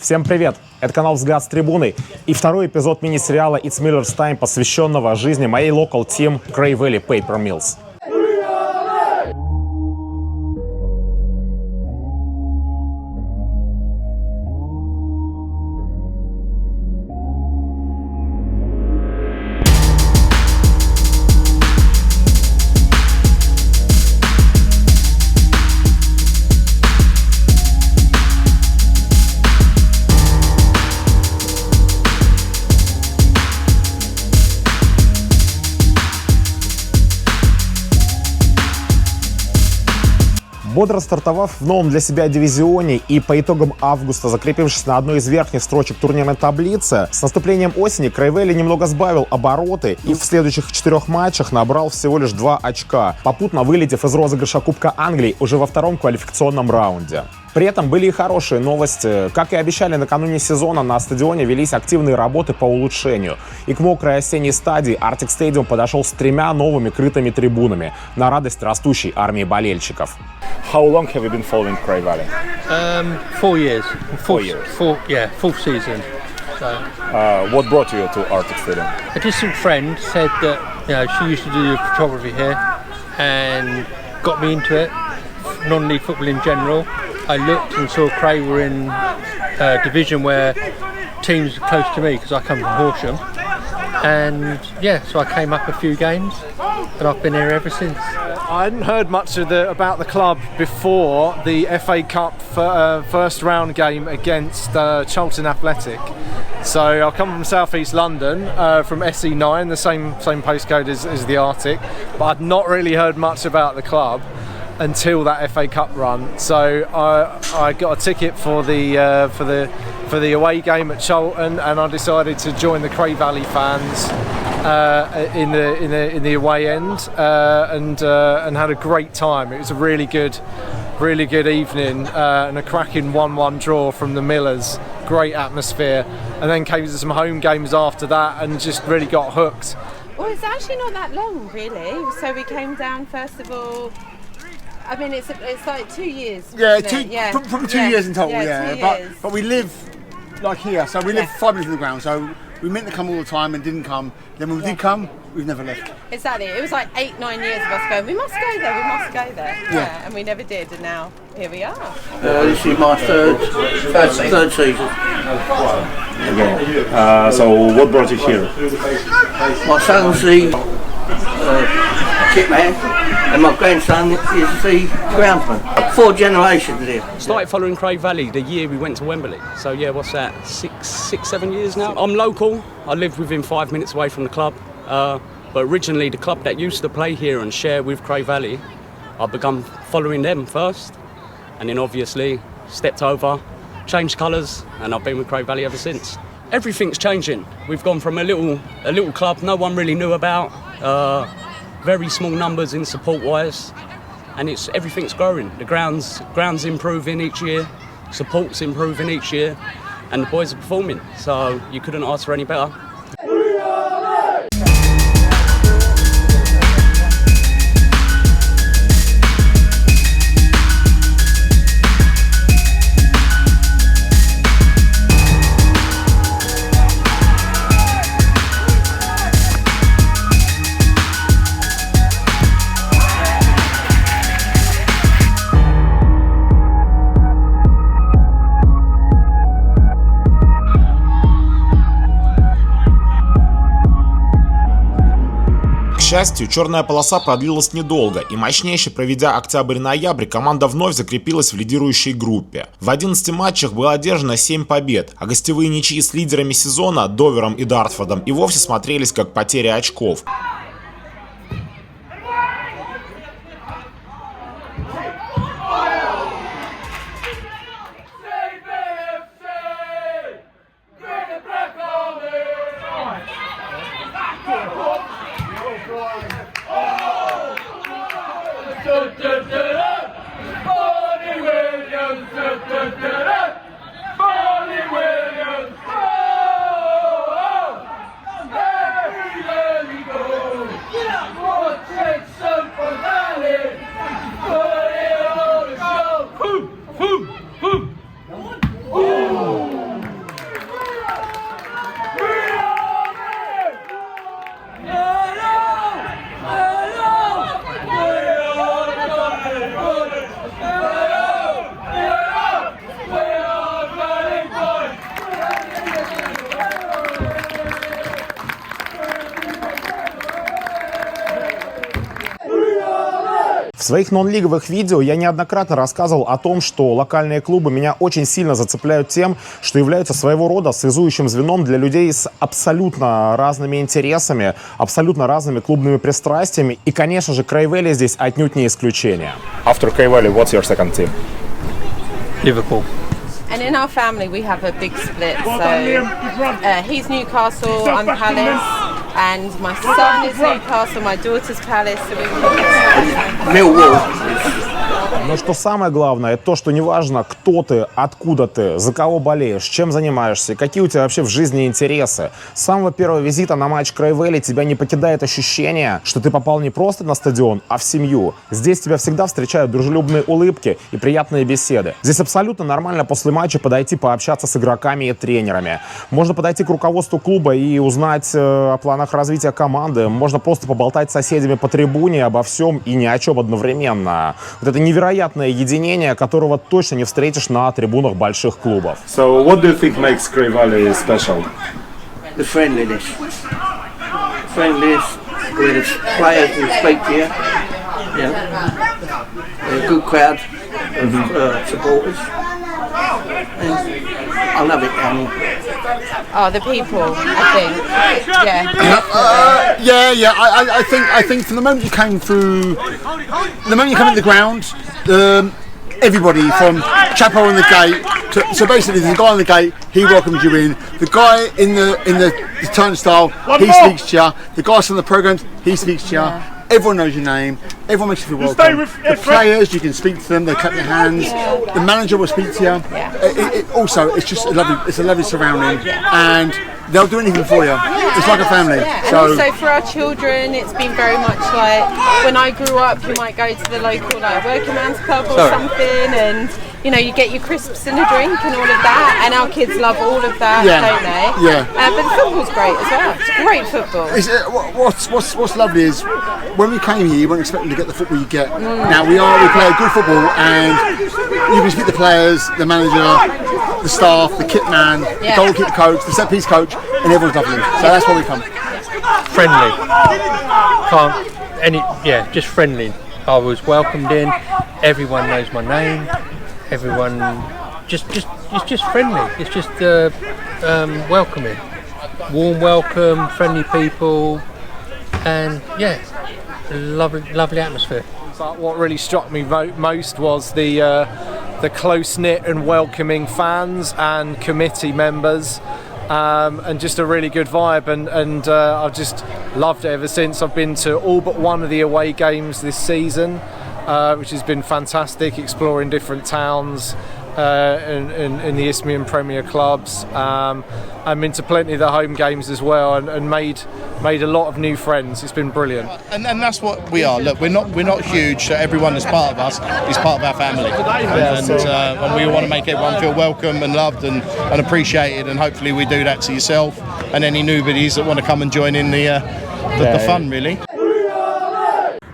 Всем привет! Это канал «Взгляд с трибуны» и второй эпизод мини-сериала «It's Miller's Time», посвященного жизни моей local team Cray Valley Paper Mills. Бодро стартовав в новом для себя дивизионе и по итогам августа закрепившись на одной из верхних строчек турнирной таблицы, с наступлением осени Cray Valley немного сбавил обороты и в следующих 4 матчах набрал всего лишь 2 очка, попутно вылетев из розыгрыша Кубка Англии уже во втором квалификационном раунде. При этом были и хорошие новости. Как и обещали накануне сезона, на стадионе велись активные работы по улучшению. И к мокрой осенней стадии Arctic Stadium подошел с 3 новыми крытыми трибунами на радость растущей армии болельщиков. How long have you been following Cray Valley? 4 years. 4 years. Fourth season. So, What brought you to Arctic Stadium? a distant friend said that she used to do photography here and got me into it. Non-league football in general. I looked and saw Cray were in a division where teams are close to me because I come from Horsham. And so I came up a few games and I've been here ever since. I hadn't heard much about the club before the FA Cup first round game against Charlton Athletic. So I come from South East London, from SE9, the same postcode as the Arctic, but I'd not really heard much about the club until that FA Cup run. So I got a ticket for the away game at Charlton, and I decided to join the Cray Valley fans in the away end, and had a great time. It was a really good evening, and a cracking 1-1 draw from the Millers. Great atmosphere, and then came to some home games after that, and just really got hooked. Well, it's actually not that long, really. So we came down first of all. I mean, it's like 2 years. Probably 2 years in total. 2 years. But we live like here, so we live 5 minutes from the ground. So we meant to come all the time and didn't come. Then when we did come, we've never left. Exactly. It was like 8-9 years of us going, we must go there. Yeah. And we never did, and now here we are. This is my third season. So what brought you here? My son's the kit man, and my grandson is the groundsman. 4 generations here. Started following Cray Valley the year we went to Wembley. So what's that? 6-7 years now. I'm local. I live within 5 minutes away from the club. But originally the club that used to play here and share with Cray Valley, I've begun following them first, and then obviously stepped over, changed colours, and I've been with Cray Valley ever since. Everything's changing. We've gone from a little club no one really knew about, very small numbers in support-wise, and everything's growing. The ground's improving each year, support's improving each year, and the boys are performing. So you couldn't ask for any better. К счастью, черная полоса продлилась недолго, и мощнейше проведя октябрь-ноябрь, команда вновь закрепилась в лидирующей группе. В 11 матчах было одержано 7 побед, а гостевые ничьи с лидерами сезона, Довером и Дартфордом, и вовсе смотрелись как потеря очков. Williams! своих нон-лиговых видео я неоднократно рассказывал о том, что локальные клубы меня очень сильно зацепляют тем, что являются своего рода связующим звеном для людей с абсолютно разными интересами, абсолютно разными клубными пристрастиями. И, конечно же, Cray Valley здесь отнюдь не исключение. After Cray Valley, what's your second team? Liverpool. And in our family, we have a big split. So he's Newcastle, I'm Palace, and my son is Newcastle, my daughter's Palace. So Millwall. Но что самое главное, это то, что неважно, кто ты, откуда ты, за кого болеешь, чем занимаешься, какие у тебя вообще в жизни интересы. С самого первого визита на матч Cray Valley тебя не покидает ощущение, что ты попал не просто на стадион, а в семью. Здесь тебя всегда встречают дружелюбные улыбки и приятные беседы. Здесь абсолютно нормально после матча подойти пообщаться с игроками и тренерами. Можно подойти к руководству клуба и узнать о планах развития команды. Можно просто поболтать с соседями по трибуне обо всем и ни о чем одновременно. Вот это невероятное единение, которого точно не встретишь на трибунах больших клубов. So, what do you think makes Cray Valley special? The friendliness. Friendliness with the players who speak to you. A good crowd of supporters. And I love it down here. Oh, the people, I think. Yeah. I think from the moment you came through, the moment you come into the ground, everybody from Chapo on the gate. So basically, there's a guy on the gate. He welcomes you in. The guy in the turnstile, he speaks to you. The guys from the programs, he speaks to you. Yeah. Everyone knows your name. Everyone makes you feel welcome. The players, you can speak to them. They clap your hands. Yeah. The manager will speak to you. Yeah. Also, it's just a lovely surrounding, and they'll do anything for you. It's like a family. Yeah. So, and also for our children, it's been very much like when I grew up, you might go to the local working man's club or something, and you get your crisps and a drink and all of that, and our kids love all of that, don't they? Yeah. But the football's great as well. It's great football. What's lovely is when we came here, you weren't expecting to get the football you get. Now we play good football, and you can speak to the players, the manager, the staff, the kit man, the goalkeeper coach, the set piece coach, and everyone's lovely. So that's why we come. Friendly. Just friendly. I was welcomed in. Everyone knows my name. Everyone it's just friendly. It's just welcoming. Warm welcome, friendly people, and lovely atmosphere. But what really struck me most was the close-knit and welcoming fans and committee members, and just a really good vibe, and I've just loved it ever since. I've been to all but one of the away games this season, which has been fantastic, exploring different towns in the Isthmian Premier clubs. I've been to plenty of the home games as well, and made a lot of new friends. It's been brilliant. And that's what we are. Look, we're not huge. So everyone that's part of us is part of our family, and we want to make everyone feel welcome and loved and appreciated. And hopefully we do that to yourself and any newbies that want to come and join in the fun, really.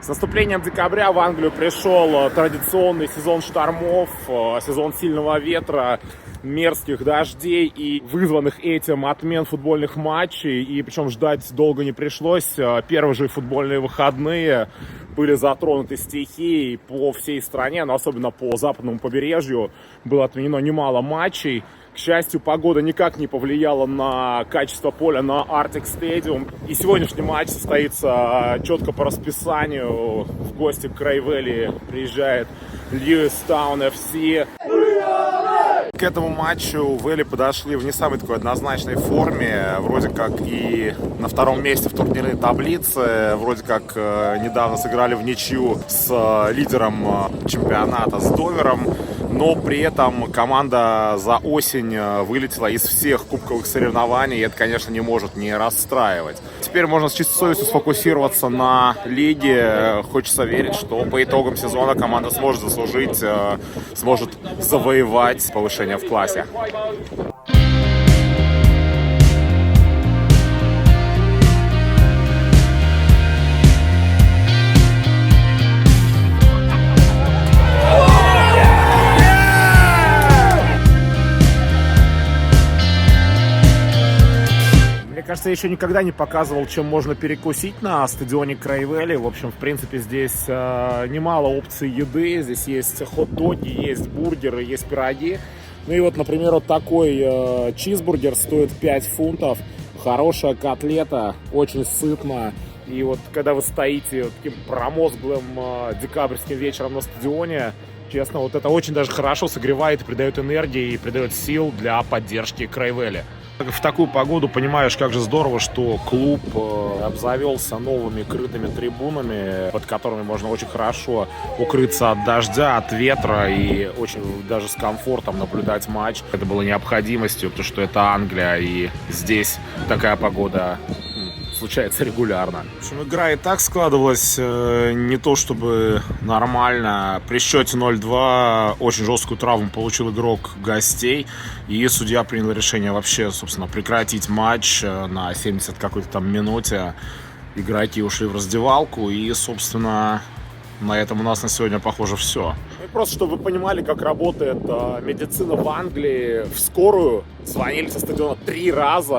С наступлением декабря в Англию пришел традиционный сезон штормов, сезон сильного ветра, мерзких дождей и вызванных этим отмен футбольных матчей. И причем ждать долго не пришлось. Первые же футбольные выходные были затронуты стихией по всей стране, но особенно по западному побережью было отменено немало матчей. К счастью, погода никак не повлияла на качество поля на Arctic Stadium. И сегодняшний матч состоится четко по расписанию. В гости к Cray Valley приезжает Lewistown FC. К этому матчу Вэлли подошли в не самой такой однозначной форме. Вроде как и на втором месте в турнирной таблице. Вроде как недавно сыграли в ничью с лидером чемпионата, с Довером. Но при этом команда за осень вылетела из всех кубковых соревнований, и это, конечно, не может не расстраивать. Теперь можно с чистой совестью сфокусироваться на лиге. Хочется верить, что по итогам сезона команда сможет заслужить, сможет завоевать повышение в классе. кажется, я еще никогда не показывал, чем можно перекусить на стадионе Крайвелли. В общем, в принципе, здесь немало опций еды. Здесь есть хот-доги, есть бургеры, есть пироги. Ну и вот, например, вот такой чизбургер стоит 5 фунтов. Хорошая котлета, очень сытно. И вот когда вы стоите вот таким промозглым декабрьским вечером на стадионе, честно, вот это очень даже хорошо согревает и придает энергии, и придает сил для поддержки Крайвелли. В такую погоду понимаешь, как же здорово, что клуб обзавелся новыми крытыми трибунами, под которыми можно очень хорошо укрыться от дождя, от ветра и очень даже с комфортом наблюдать матч. Это было необходимостью, потому что это Англия, и здесь такая погода случается регулярно. В общем, игра и так складывалась не то чтобы нормально. При счете 0-2 очень жесткую травму получил игрок гостей, и судья принял решение вообще, собственно, прекратить матч на 70 какой-то там минуте. Игроки ушли в раздевалку, и, собственно, на этом у нас на сегодня, похоже, все. Просто, чтобы вы понимали, как работает медицина в Англии, в скорую звонили со стадиона 3 раза.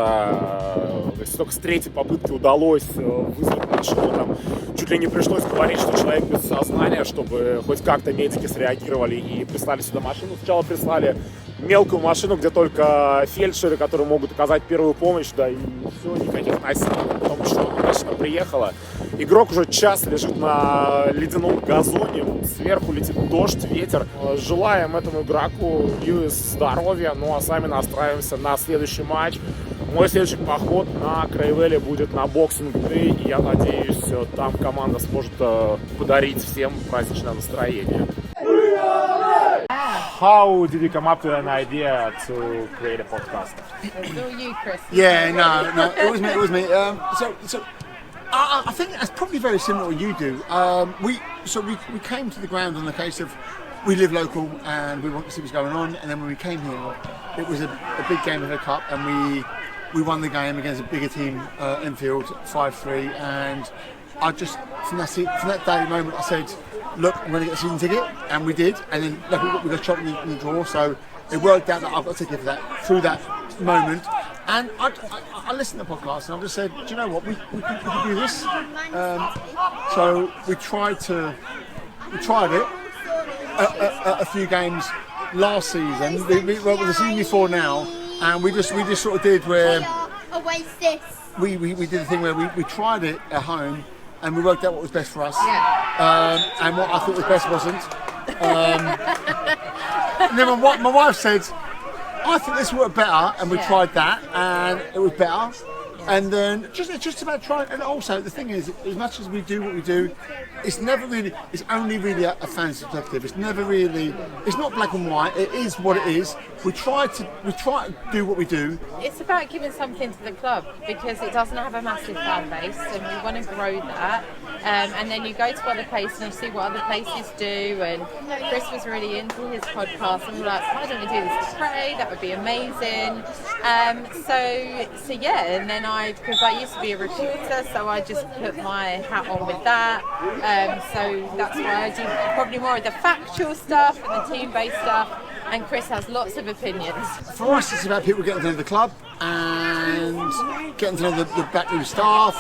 То есть только с 3-й попытки удалось вызвать машину. Там чуть ли не пришлось говорить, что человек без сознания, чтобы хоть как-то медики среагировали и прислали сюда машину. Сначала прислали мелкую машину, где только фельдшеры, которые могут оказать первую помощь, да, и все, никаких насилий. Потом еще одна машина приехала. Игрок уже час лежит на ледяном газоне, сверху летит дождь, ветер. Желаем этому игроку Льюис здоровья, ну а сами настраиваемся на следующий матч. Мой следующий поход на Крайвелли будет на Boxing Day, и я надеюсь, там команда сможет подарить всем праздничное настроение. How did you come up with an idea to create a podcast? It's all you, Chris. Yeah, no, it was me. I think that's probably very similar to what you do. We came to the ground on the case of we live local and we want to see what's going on. And then when we came here, it was a big game of the cup, and we won the game against a bigger team, Enfield, 5-3. And I just from that day moment, I said, look, I'm going to get a season ticket, and we did. And then look, we got chopped in the draw, so it worked out that I've got a ticket for that through that moment. And I listened to the podcast, and I just said, do you know what, we could do this. So we tried it a few games last season. Well, the season before now, and we just sort of did where we did the thing where we tried it at home, and we worked out what was best for us. And what I thought was best wasn't. And then my wife said, I think this worked better, and we tried that, and it was better. And then just about trying. And also the thing is, as much as we do what we do, it's only really a fan's perspective. It's not black and white. It is what it is. We try to do what we do. It's about giving something to the club, because it doesn't have a massive fan base, and we want to grow that. And then you go to other places and you see what other places do. And Chris was really into his podcast, and we were like, why don't we do this to Pray? That would be amazing. So yeah, and then because I used to be a reporter, so I just put my hat on with that. So that's why I do probably more of the factual stuff and the team-based stuff. And Chris has lots of opinions. For us, it's about people getting to know the club and getting to know the backroom staff.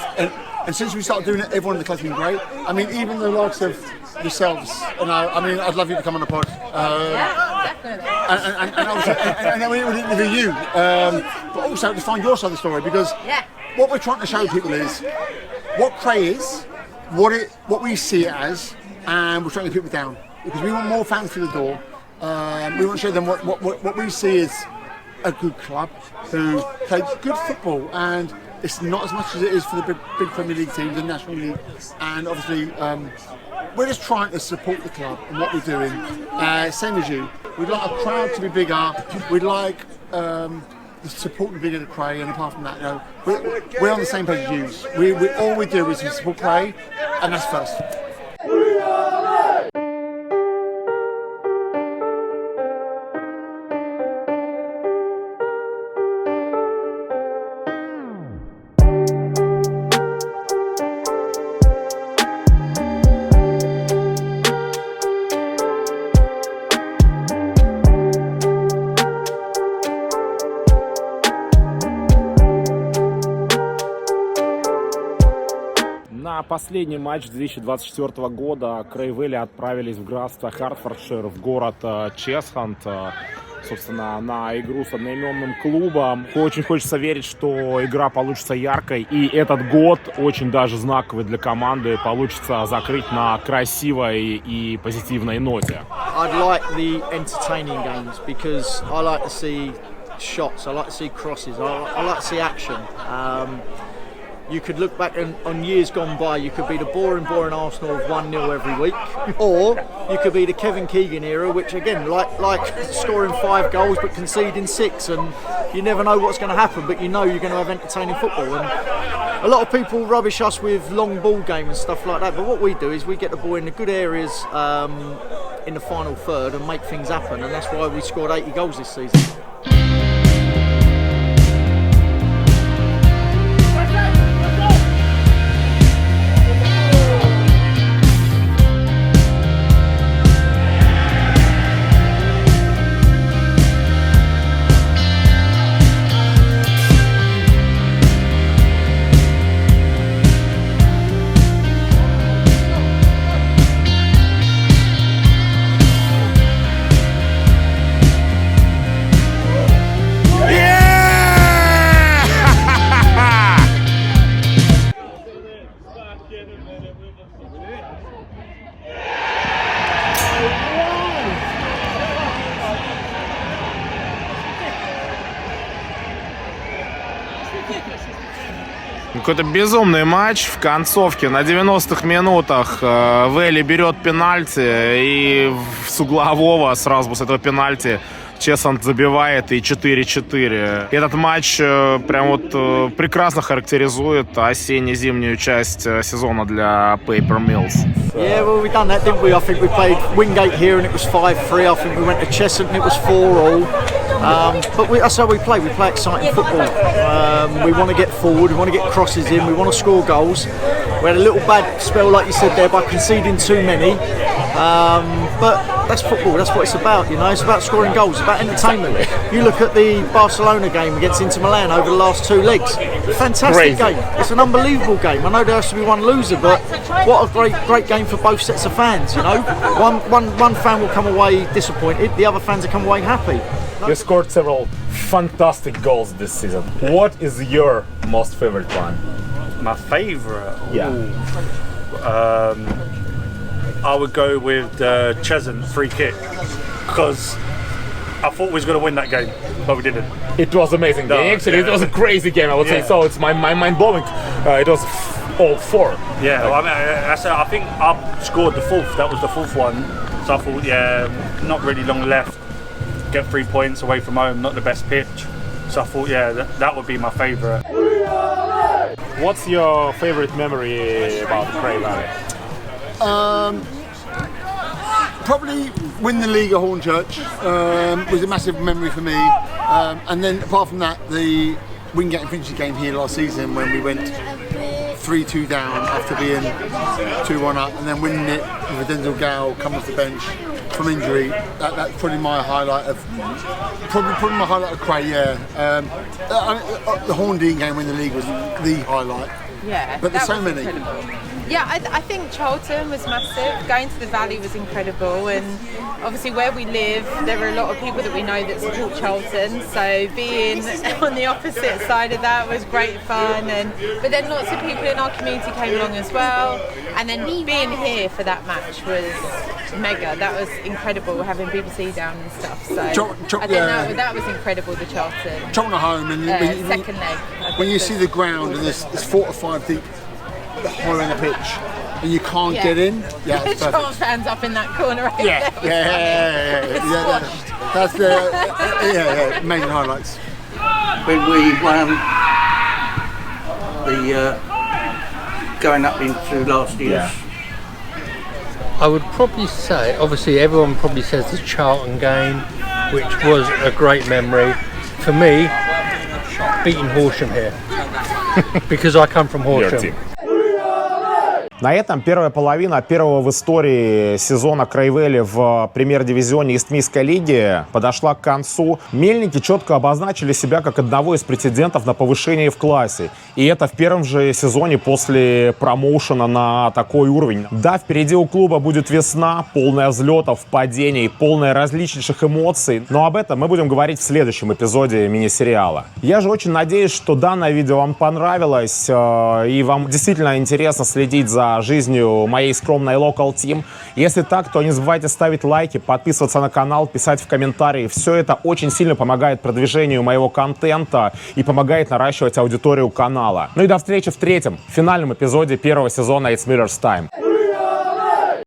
And since we started doing it, everyone in the club's been great. I mean, even the likes of yourselves. I'd love you to come on the pod. Yeah, definitely. And then we would interview you. But also to find your side of the story, because what we're trying to show people is what Cray is, what we see it as, and we're trying to get people down. Because we want more fans through the door. We want to show them what we see as a good club who play good football, and it's not as much as it is for the big Premier League teams and National League. And obviously, we're just trying to support the club and what we're doing. Same as you. We'd like a crowd to be bigger. We'd like the support to be bigger to Cray, and apart from that, we're on the same page as you. All we do is we support Cray, and that's first. на последний матч 2024 года Крейвели отправились в графство Хартфордшир, в город Чесхант, собственно, на игру с одноименным клубом. Очень хочется верить, что игра получится яркой, и этот год очень даже знаковый для команды, получится закрыть на красивой и позитивной ноте. I'd like the entertaining games because I like to see shots, I like to see crosses, I like to see action. You could look back on years gone by, you could be the boring Arsenal of 1-0 every week, or you could be the Kevin Keegan era, which again, like scoring 5 goals but conceding 6, and you never know what's going to happen, but you know you're going to have entertaining football. And a lot of people rubbish us with long ball game and stuff like that, but what we do is we get the ball in the good areas in the final third and make things happen, and that's why we scored 80 goals this season. Какой-то безумный матч в концовке. На 90-х минутах Вели берет пенальти, и с углового сразу с этого пенальти Чесхант забивает, и 4-4. Этот матч прям вот прекрасно характеризует осенне-зимнюю часть сезона для Paper Mills. Yeah, well, we done that, didn't we? I think we played Wingate here and it was 5-3. I think we went to Cheshunt and it was 4-4. But that's how we play. We play exciting football. We want to get forward, we want to get crosses in, we want to score goals. We had a little bad spell, like you said there, by conceding too many. But that's football, that's what it's about, you know. It's about scoring goals, it's about entertainment. You look at the Barcelona game against Inter Milan over the last 2 legs. Fantastic game. It's an unbelievable game. I know there has to be one loser, but what a great game for both sets of fans, you know. One fan will come away disappointed, the other fans will come away happy. You scored several fantastic goals this season. What is your most favorite one? My favourite? Yeah. I would go with the Cheshunt free kick because I thought we was going to win that game, but we didn't. It was amazing game. Actually, yeah. It was a crazy game, I would say. So it's my mind blowing. It was all 4. Yeah, well, I mean, I think I scored the 4th. That was the 4th one. So I thought, yeah, not really long left. Get 3 points away from home, not the best pitch. So I thought, yeah, that would be my favourite. What's your favourite memory about Cray Valley? Probably win the league at Hornchurch was a massive memory for me. And then apart from that, the Wingate and Finchley game here last season when we went 3-2 down after being 2-1 up, and then winning it with Denzel Gow coming off the bench from injury. That's probably my highlight of probably my highlight of Cray. Yeah, the Horndean game when the league was the highlight. Yeah, but there's so many. Incredible. Yeah, I think Charlton was massive. Going to the Valley was incredible, and obviously where we live, there are a lot of people that we know that support Charlton. So being on the opposite side of that was great fun, but then lots of people in our community came along as well. And then being here for that match was mega. That was incredible, having BBC down and stuff. So I think that was incredible. The Charlton. Charlton at home, and second leg. When you see the ground and there's 4 to 5 deep. Hole in the pitch and you can't get in. Yeah, it's Charlton fans up in that corner. Right yeah, that's the amazing highlights. When we won the going up into last year's. Yeah. I would probably say, obviously everyone probably says the Charlton game, which was a great memory. For me, beating Horsham here because I come from Horsham. На этом первая половина первого в истории сезона Крайвели в премьер-дивизионе Истмийской лиги подошла к концу. Мельники четко обозначили себя как одного из претендентов на повышение в классе. И это в первом же сезоне после промоушена на такой уровень. Да, впереди у клуба будет весна, полная взлетов, падений, полная различнейших эмоций. Но об этом мы будем говорить в следующем эпизоде мини-сериала. Я же очень надеюсь, что данное видео вам понравилось и вам действительно интересно следить за жизнью моей скромной Local Team. Если так, то не забывайте ставить лайки, подписываться на канал, писать в комментарии. Все это очень сильно помогает продвижению моего контента и помогает наращивать аудиторию канала. Ну и до встречи в третьем, финальном эпизоде первого сезона It's Miller's Time.